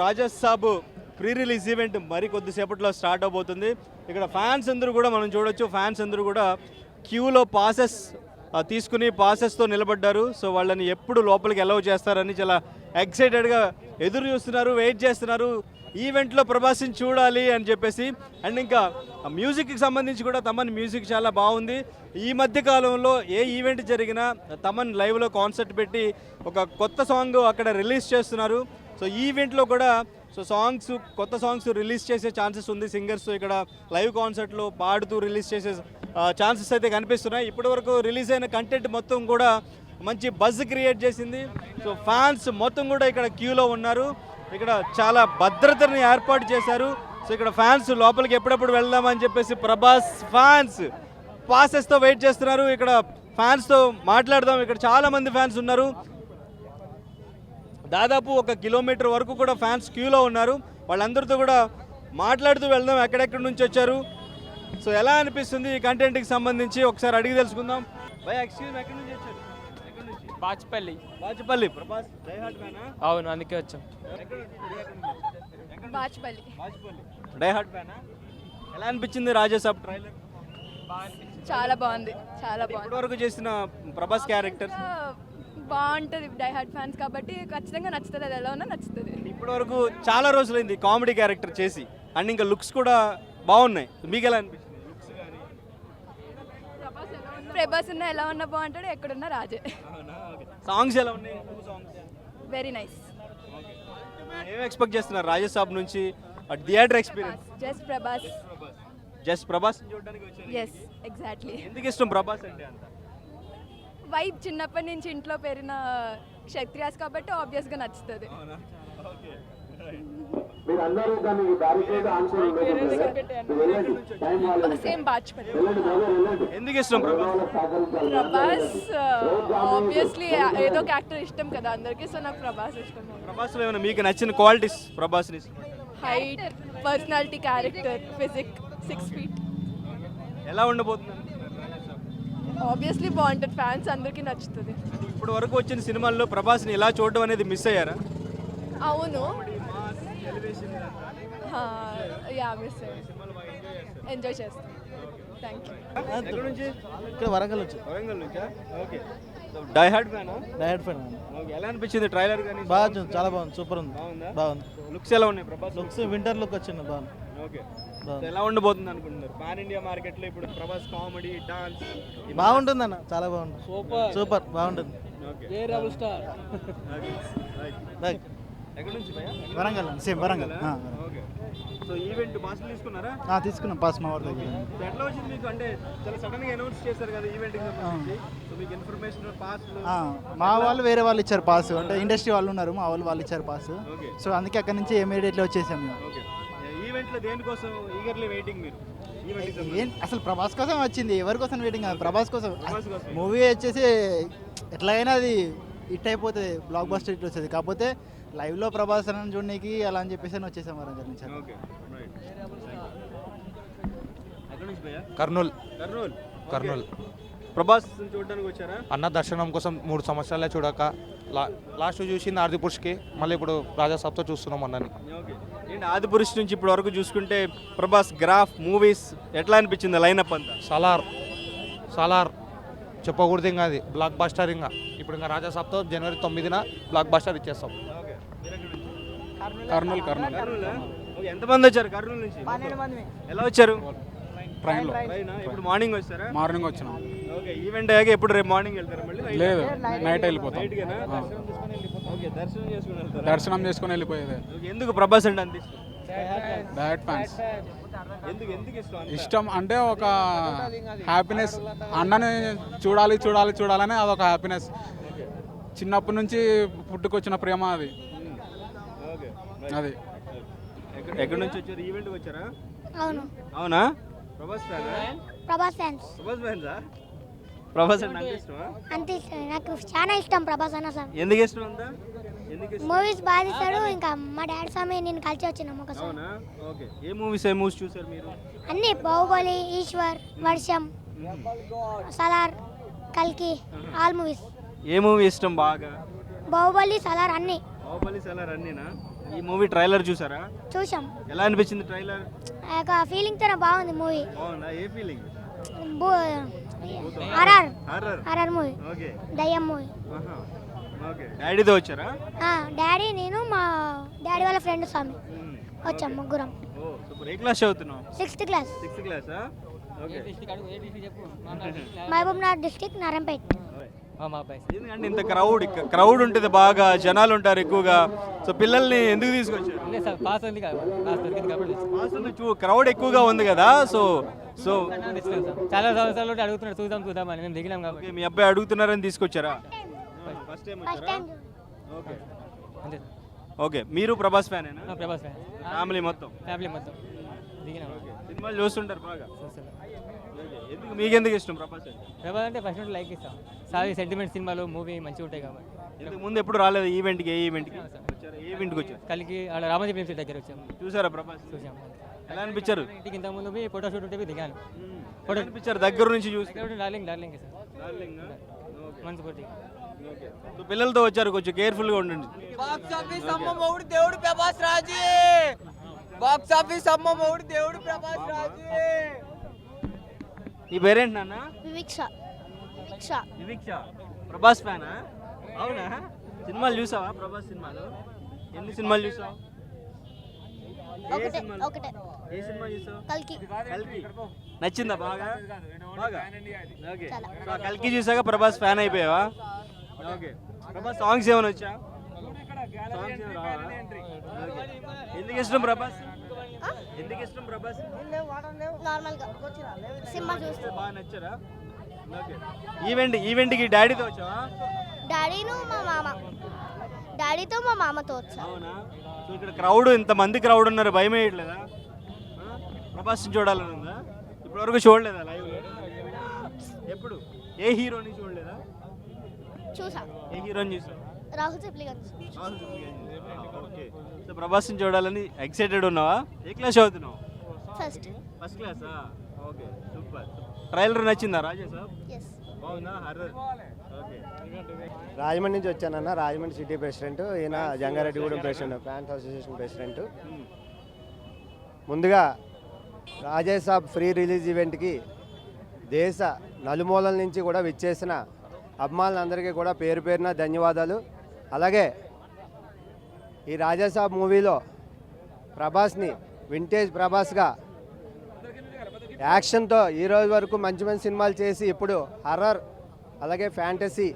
రాజా సాబ్ pre release event మరి కొద్దిసేపట్లో start అవబోతుంది. ఇక్కడ ఫ్యాన్స్ అందరూ కూడా మనం చూడొచ్చు, ఫ్యాన్స్ అందరూ కూడా క్యూలో పాసెస్ తీసుకుని పాసెస్తో నిలబడ్డారు. సో వాళ్ళని ఎప్పుడు లోపలికి అలౌ చేస్తారని చాలా ఎక్సైటెడ్గా ఎదురు చూస్తున్నారు, వెయిట్ చేస్తున్నారు. ఈవెంట్లో ప్రభాస్ని చూడాలి అని చెప్పేసి. అండ్ ఇంకా మ్యూజిక్కి సంబంధించి కూడా తమన్ మ్యూజిక్ చాలా బాగుంది. ఈ మధ్య కాలంలో ఏ ఈవెంట్ జరిగినా తమన్ లైవ్లో కాన్సర్ట్ పెట్టి ఒక కొత్త సాంగ్ అక్కడ రిలీజ్ చేస్తున్నారు. సో ఈ ఈవెంట్లో కూడా కొత్త సాంగ్స్ రిలీజ్ చేసే ఛాన్సెస్ ఉంది. సింగర్స్ ఇక్కడ లైవ్ కాన్సర్ట్లో పాడుతూ రిలీజ్ చేసే ఛాన్సెస్ అయితే కనిపిస్తున్నాయి. ఇప్పటివరకు రిలీజ్ అయిన కంటెంట్ మొత్తం కూడా మంచి బజ్ క్రియేట్ చేసింది. సో ఫ్యాన్స్ మొత్తం కూడా ఇక్కడ క్యూలో ఉన్నారు. ఇక్కడ చాలా భద్రతని ఏర్పాటు చేశారు. సో ఇక్కడ ఫ్యాన్స్ లోపలికి ఎప్పుడెప్పుడు వెళ్దామని చెప్పేసి ప్రభాస్ ఫ్యాన్స్ పాసెస్తో వెయిట్ చేస్తున్నారు. ఇక్కడ ఫ్యాన్స్తో మాట్లాడదాం. ఇక్కడ చాలామంది ఫ్యాన్స్ ఉన్నారు. దాదాపు 1 కిలోమీటర్ వరకు కూడా ఫ్యాన్స్ క్యూలో ఉన్నారు. వాళ్ళందరితో కూడా మాట్లాడుతూ వెళ్దాం ఎక్కడెక్కడి నుంచి వచ్చారు, సో ఎలా అనిపిస్తుంది ఈ కంటెంట్కి సంబంధించి ఒకసారి అడిగి తెలుసుకుందాం. భయ్ ఎక్స్క్యూజ్ ఎక్కడి నుంచి వచ్చారు? బాచుపల్లి. ప్రభాస్ డై హార్ట్ ఫ్యానా? అవును, అందుకే వచ్చాం. బాచుపల్లి డై హార్ట్ ఫ్యానా? ఎలా అనిపించింది రాజా సాబ్ ట్రైలర్? చాలా బాగుంది, చాలా బాగుంది. ఇప్పటివరకు చేసిన ప్రభాస్ క్యారెక్టర్స్ బాగుంటుంది. డై హార్ట్ ఫ్యాన్స్ కాబట్టి ఖచ్చితంగా నచ్చుతుంది. అది ఎలా ఉన్నా నచ్చుతుంది. ఇప్పటివరకు చాలా రోజులైంది కామెడీ క్యారెక్టర్ చేసి, అండ్ ఇంకా లుక్స్ కూడా బాగున్నాయి. మీకు ఎలా అనిపించింది? ప్రభాస్ ఉన్నా ఎలా ఉన్నా బాగుంటాడు, ఎక్కడున్నా రాజే. సాంగ్స్ ఎలా ఉన్నాయి? Very nice. ఏం ఎక్స్పెక్ట్ చేస్తున్నారు రాజా సాబ్ నుంచి థియేటర్ ఎక్స్పీరియన్స్? జస్ట్ ప్రభాస్ చూడడానికి వచ్చారు. Yes, exactly. ఎందుకు ఇష్టం ప్రభాస్ అంటే అంత? వైబ్ చిన్నప్పటి నుంచి ఇంట్లో పెరిగిన క్షత్రియాస్ కాబట్టి ఆబ్వియస్గా నచ్చుతుంది. సేమ్ బాచుపల్లి. ఎందుకు ఇష్టం ప్రభాస్ ఆబ్వియస్లీ ఏదో ఒక యాక్టర్ ఇష్టం కదా అందరికీ, సో నాకు ప్రభాస్ ఇష్టం. ప్రభాస్లో ఏమైనా మీకు నచ్చిన క్వాలిటీస్ ప్రభాస్ని? Height, personality, character, physique, 6 feet. ఎలా ఉండబోతుంది? ఆబ్వియస్లీ బాగుంటుంది, ఫ్యాన్స్ అందరికీ నచ్చుతుంది. ఇప్పుడు వరకు వచ్చిన సినిమాల్లో ప్రభాస్ని ఇలా చూడడం అనేది మిస్ అయ్యారా? అవును, మిస్ ఎంజాయ్ చేస్తాం. Thank you. ఇక్కడ వరంగల్ నుంచి. వరంగల్ నుంచా? ఓకే. డై హార్ట్ ఫ్యానా? Die hard fan. ఓకే. ఎలా అనిపించింది ట్రైలర్ కానీ? బాగా, చాలా బాగుంది, సూపర్ ఉంది. బాగుంది. లుక్స్ ఎలా ఉన్నాయి ప్రభాస్? లుక్స్ వింటర్ లుక్ వచ్చింది, బాగుంది. ఓకే. ఎలా ఉండబోతుంది అనుకుంటున్నారు? పాన్ ఇండియా మార్కెట్లో ఇప్పుడు ప్రభాస్ కామెడీ, డాన్స్ బాగుంటుంది అన్న, చాలా బాగుంది. సూపర్ బాగుంటుంది. ఓకే. A rebel star. ఎక్కడి నుంచి భయ్యా? Warangal. Same Warangal. Okay. So event పాస్లు తీసుకున్నారా? తీసుకున్నాం, పాస్ మా ఊరి దగ్గర. ఎట్లా వచ్చింది మీకు? అంటే చాలా సడన్గా అనౌన్స్ చేశారు కదా ఈవెంట్కి సంబంధించి. సో మీకు ఇన్ఫర్మేషన్ పాస్లు? మా వాళ్ళు వేరే వాళ్ళు ఇచ్చారు పాస్, అంటే ఇండస్ట్రీ వాళ్ళు ఉన్నారు, మా వాళ్ళు ఇచ్చారు పాస్. ఓకే. సో అందుకే అక్కడ నుంచి ఇమీడియట్లీ వచ్చేసాం మేము. ఓకే. ఈవెంట్లో దేనికోసం ఈగర్లీ వెయిటింగ్ మీరు? అసలు ప్రభాస్ కోసం వచ్చింది, ఎవరి కోసం వెయిటింగ్ కాదు, ప్రభాస్ కోసం. ప్రభాస్ కోసం. మూవీ వచ్చేసి ఎట్లయినా అది హిట్ అయిపోతుంది, బ్లాక్ బస్టర్ హిట్ వస్తుంది. కాకపోతే లైవ్లో ప్రభాస్ అని చూడడానికి అలా అని చెప్పేసి వచ్చేసాం వరంగల్ నుంచి. ఓకే. రైట్. ఎక్కడి నుంచి భయ్యా? కర్నూలు. కర్నూలు. ప్రభాస్ చూడడానికి వచ్చారా? అన్న దర్శనం కోసం 3 సంవత్సరాలే చూడక లాస్ట్ చూసింది ఆదిపురుష్కి, మళ్ళీ ఇప్పుడు రాజా సాబ్తో చూస్తున్నాం అన్నని. ఓకే. ఏంటి ఆదిపురుష్ నుంచి ఇప్పటి వరకు చూసుకుంటే ప్రభాస్ గ్రాఫ్ మూవీస్ ఎట్లా అనిపించింది లైనప్ అంతా? సాలార్ చెప్పకూడదు, ఇంకా అది బ్లాక్ బస్టర్. ఇంకా ఇప్పుడు ఇంకా రాజా సాబ్తో జనవరి 9న బ్లాక్ బస్టర్ ఇచ్చేస్తాం. కర్నూలు. ఓకే. ఎంతమంది వచ్చారు కర్నూలు నుంచి? 12 మంది. ఎలా వచ్చారు? ట్రైన్లో. ఇప్పుడు మార్నింగ్ వచ్చారా? మార్నింగ్ వచ్చినాం. ఓకే. ఈవెంట్ అయ్యాక ఎప్పుడు రేపు మార్నింగ్ వెళ్తారా మళ్ళీ? లేదు, నైట్ వెళ్ళిపోతాం. ఓకే. దర్శనం చేసుకుని వెళ్ళిపోయేది. ఎందుకు ప్రభాస్ అంటే అంత ఇష్టం? Direct fans. ఎందుకు ఇష్టం? ఇష్టం అంటే ఒక హ్యాపీనెస్, అన్నని చూడాలని అదొక హ్యాపీనెస్. చిన్నప్పటి నుంచి పుట్టుకొచ్చిన ప్రేమ అది. అది ఎక్కడి నుంచి వచ్చారు? ఈవెంట్కి వచ్చారా? అవునా? ప్రభాస్ ఫ్యానా? ప్రభాస్ ఫ్యాన్స్. ప్రభాస్ అంటే అంత ఇష్టమా? అంతే ఇష్టం, నాకు చాలా ఇష్టం ప్రభాస్ అన్న సార్. ఎందుకు ఇష్టం అంతా? మూవీస్ బాగా తీస్తాడు. ఇంకా మా డాడీ స్వామి నేను కలిసి వచ్చినాము ఒకసారి. అవునా? ఓకే. ఏ మూవీస్ చూసారు మీరు? అన్ని బాహుబలి, ఈశ్వర్, వర్షం, సలార్, కల్కి, ఆల్ మూవీస్. ఏ మూవీ ఇష్టం బాగా? బాహుబలి, సలార్ అన్ని. బాహుబలి, సలార్ అన్నీనా? ఈ మూవీ ట్రైలర్ చూసారా? చూసాం. ఎలా అనిపించింది ట్రైలర్? ఆ యొక్క ఫీలింగ్ తో బాగుంది మూవీ. బాగుందా? ఏ feeling? Horror horror. Horror movie, okay. దయ్యం మూవీ. ఓకే. డాడీతో వచ్చారా? డాడీ, నేను, మా డాడీ వాళ్ళ ఫ్రెండ్ స్వామి వచ్చాం ముగ్గురం. ఓ సూపర్. ఏ క్లాస్ చదువుతున్నావు? 6th class. 6th క్లాసా? ఓకే. మహబూబ్నగర్ డిస్ట్రిక్ట్, నారాయణపేట. ఎందుకంటే ఇంత క్రౌడ్ ఉంటుంది, బాగా జనాలు ఉంటారు ఎక్కువగా. సో పిల్లల్ని ఎందుకు తీసుకొచ్చారు? క్రౌడ్ ఎక్కువగా ఉంది కదా, సో సో చాలా సంవత్సరాలు అడుగుతున్నారు చూద్దాం అని మేము దిగినాం కాబట్టి. ఓకే, మీ అబ్బాయి అడుగుతున్నారని తీసుకొచ్చారా? ఫస్ట్ టైం ఫస్ట్ వచ్చారా? టైం. ఓకే. అంతే ఓకే, మీరు ప్రభాస్ ఫ్యానేనా? ప్రభాస్ ఫ్యాన్, ఫ్యామిలీ మొత్తం మొత్తం దిగినాం. సినిమాలు చూస్తుంటారు బాగా. ఓకే. ఎందుకు, మీకెందుకు ఇష్టం ప్రభాస్ అంటే? ప్రభాస్ అంటే ఫస్ట్ లైక్ ఇస్తాం. సారీ సెంటిమెంట్ సినిమాలు మూవీ మంచిగా ఉంటాయి కాబట్టి. ఇంతకు ముందు ఎప్పుడు రాలేదు ఈవెంట్కి? ఏ ఈవెంట్కి వచ్చారు? ఏ ఈవెంట్కి వచ్చారు? కలికి ఆడ రామోజీ ఫిల్మ్ సిటీ దగ్గర వచ్చాము, చూసారా ప్రభాస్? చూసాం. ఎలా అనిపించారు? ఇంటికి ఇంత ముందు ఫోటో షూట్ ఉంటే దిగాను. ఎలా అనిపించారు దగ్గర నుంచి చూసి? డార్లింగ్ సార్, మంచి పోటీ. సో పిల్లలతో వచ్చారు, కొంచెం కేర్ఫుల్గా ఉండండి. బాక్స్ ఆఫీస్ అమ్మ మొగుడు దేవుడు ప్రభాస్ రాజీ. బాక్స్ ఆఫీస్ అమ్మ మొగుడు దేవుడు ప్రభాస్ రాజీ. నీ పేరేంటి నాన్న? వివిక్ష. వివిక్ష. వివిక్ష. ప్రభాస్ ఫ్యానా? అవునా? సినిమాలు చూసావా ప్రభాస్ సినిమాలు? ఎన్ని సినిమాలు చూసావు? ఒకటే ఒకటే ఏ సినిమా చూసావు? కల్కి. కల్కి నచ్చిందా బాగా? బాగా. ఓకే. చాలా. సో ఆ కల్కి చూసాక ప్రభాస్ ఫ్యాన్ అయిపోయావా? ఓకే. ప్రభాస్ సాంగ్స్ ఏమైనా వచ్చా? సాంగ్స్ ఏమైనా రావా? ఓకే. ఎందుకు ఇష్టం ప్రభాస్? ఎందుకు ఇష్టం ప్రభాస్? నార్మల్ గా సినిమా చూస్తూ. బాగా నచ్చారా? ఓకే. ఈవెంట్కి డాడీతో వచ్చావా? డాడీను మా మామ, డాడీతో మా మామతో వచ్చా. అవునా? సో ఇక్కడ క్రౌడ్, ఇంతమంది క్రౌడ్ ఉన్నారు, భయం వేయట్లేదా? ప్రభాస్ని చూడాలని ఉందా? ఇప్పటివరకు చూడలేదా లైవ్లో? ఎప్పుడు ఏ హీరోని చూడలేదా? చూసా. ఏ హీరోని చూసావు? రాహుల్ సిప్లి గారు. ఓకే. సో ప్రభాస్ని చూడాలని ఎక్సైటెడ్ ఉన్నావా? ఏ క్లాస్ చదువుతున్నావు? ఫస్ట్. ఫస్ట్ క్లాసా? Okay super. ట్రైలర్ నచ్చిందా రాజా సాబ్? ఎస్. బాగుందా? హర్రర్. ఓకే. రాజమండ్రి నుంచి వచ్చానన్న, రాజమండ్రి సిటీ ప్రెసిడెంట్, ఈయన Jangareddygudem president, fans association president. ముందుగా రాజా సాబ్ ఫ్రీ రిలీజ్ ఈవెంట్కి దేశ నలుమూలల నుంచి కూడా విచ్చేసిన అభిమానులందరికీ కూడా పేరు పేరున ధన్యవాదాలు. అలాగే ఈ రాజా సాబ్ మూవీలో ప్రభాస్ని వింటేజ్ ప్రభాస్గా యాక్షన్తో ఈ రోజు వరకు మంచి మంచి సినిమాలు చేసి ఇప్పుడు హర్రర్ అలాగే ఫ్యాంటసీ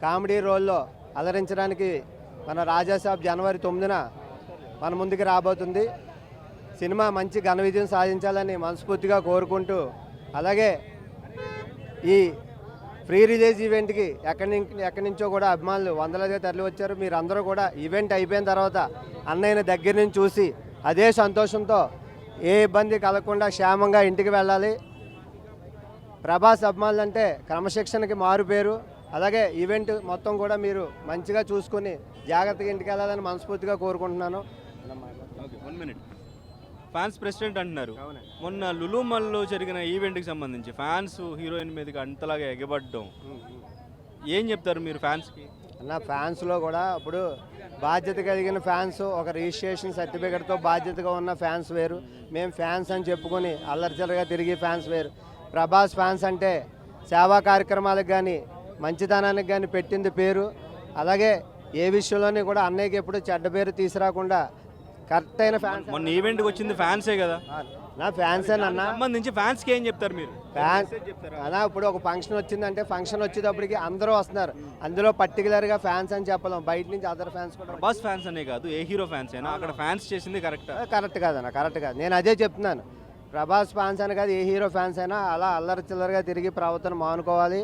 కామెడీ రోల్లో అలరించడానికి మన రాజా సాబ్ జనవరి 9న మన ముందుకు రాబోతుంది. సినిమా మంచి ఘన విజయం సాధించాలని మనస్ఫూర్తిగా కోరుకుంటూ, అలాగే ఈ ఫ్రీ రిలీజ్ ఈవెంట్కి ఎక్కడి నుంచో కూడా అభిమానులు వందలాదిగా తరలి వచ్చారు. మీరందరూ కూడా ఈవెంట్ అయిపోయిన తర్వాత అన్నయ్యని దగ్గర నుంచి చూసి అదే సంతోషంతో ఏ ఇబ్బంది కలగకుండా క్షేమంగా ఇంటికి వెళ్ళాలి. ప్రభాస్ అభిమానులు అంటే క్రమశిక్షణకి మారు పేరు. అలాగే ఈవెంట్ మొత్తం కూడా మీరు మంచిగా చూసుకొని జాగ్రత్తగా ఇంటికి వెళ్ళాలని మనస్ఫూర్తిగా కోరుకుంటున్నాను. Okay, 1 minute. ఫ్యాన్స్ ప్రెసిడెంట్ అంటున్నారు. మొన్న లులు మాల్లో జరిగిన ఈవెంట్కి సంబంధించి ఫ్యాన్స్ హీరోయిన్ మీదకి అంతలాగా ఎగబడ్డం, ఏం చెప్తారు మీరు ఫ్యాన్స్కి? అన్న, ఫ్యాన్స్లో కూడా ఇప్పుడు బాధ్యత కలిగిన ఫ్యాన్స్, ఒక రిజిస్ట్రేషన్ సర్టిఫికేట్తో బాధ్యతగా ఉన్న ఫ్యాన్స్ వేరు. మేము ఫ్యాన్స్ అని చెప్పుకొని అల్లరిచల్లగా తిరిగి ఫ్యాన్స్ వేరు. ప్రభాస్ ఫ్యాన్స్ అంటే సేవా కార్యక్రమాలకు కానీ మంచితనానికి కానీ పెట్టింది పేరు. అలాగే ఏ విషయంలోనే కూడా అన్నయ్యకి ఎప్పుడు చెడ్డ పేరు తీసుకురాకుండా కరెక్ట్ అయిన ఫ్యాన్స్. మొన్న ఈవెంట్కి వచ్చింది ఫ్యాన్సే కదా? నా ఫ్యాన్స్ అన్న సంబంధించి ఫ్యాన్స్కి ఏం చెప్తారు మీరు? ఫ్యాన్స్ అన్నా, ఇప్పుడు ఒక ఫంక్షన్ వచ్చిందంటే ఫంక్షన్ వచ్చేటప్పటికి అందరూ వస్తున్నారు. అందులో పర్టికులర్గా ఫ్యాన్స్ అని చెప్పలేం, బయట నుంచి అదర్ ఫ్యాన్స్ కూడా. ప్రభాస్ ఫ్యాన్స్ అనే కాదు, ఏ హీరో ఫ్యాన్స్ అయినా అక్కడ ఫ్యాన్స్ చేసింది కరెక్ట్? కరెక్ట్ కాదన్న, కరెక్ట్ కాదు. నేను అదే చెప్తున్నాను. ప్రభాస్ ఫ్యాన్స్ అని కాదు, ఏ హీరో ఫ్యాన్స్ అయినా అలా అల్లరి చిల్లరగా తిరిగి ప్రవర్తన మానుకోవాలి.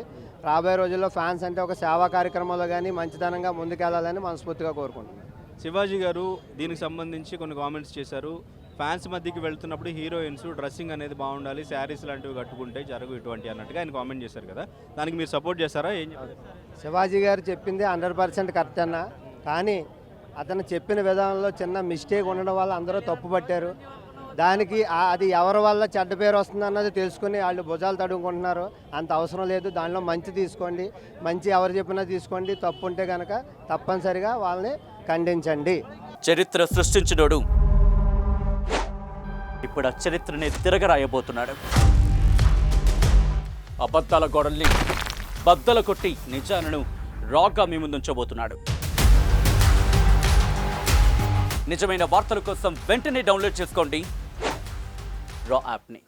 రాబోయే రోజుల్లో ఫ్యాన్స్ అంటే ఒక సేవా కార్యక్రమంలో కానీ మంచితనంగా ముందుకెళ్ళాలని మనస్ఫూర్తిగా కోరుకుంటున్నాను. శివాజీ గారు దీనికి సంబంధించి కొన్ని కామెంట్స్ చేశారు. ఫ్యాన్స్ మధ్యకి వెళ్తున్నప్పుడు హీరోయిన్స్ డ్రెస్సింగ్ అనేది బాగుండాలి, శారీస్ లాంటివి కట్టుకుంటే జరుగు ఇటువంటి అన్నట్టుగా ఆయన కామెంట్ చేశారు కదా, దానికి మీరు సపోర్ట్ చేస్తారా? ఏం చెప్తారు? శివాజీ గారు చెప్పింది 100% కరెక్ట్ అన్న. కానీ అతను చెప్పిన విధానంలో చిన్న మిస్టేక్ ఉండడం వల్ల అందరూ తప్పు పట్టారు. దానికి అది ఎవరి వల్ల చెడ్డ పేరు వస్తుంది అన్నది తెలుసుకుని వాళ్ళు భుజాలు తడుముకుంటున్నారు. అంత అవసరం లేదు. దానిలో మంచి తీసుకోండి, మంచి ఎవరు చెప్పినా తీసుకోండి. తప్పు ఉంటే కనుక తప్పనిసరిగా వాళ్ళని ఖండించండి. చరిత్ర సృష్టించినోడు ఇప్పుడు ఆ చరిత్రని తిరగరాయబోతున్నాడు. అబద్ధాల గోడల్ని బద్దలు కొట్టి నిజాలను రాగా మీ ముందుంచబోతున్నాడు. నిజమైన వార్తల కోసం వెంటనే డౌన్లోడ్ చేసుకోండి రా యాప్ని.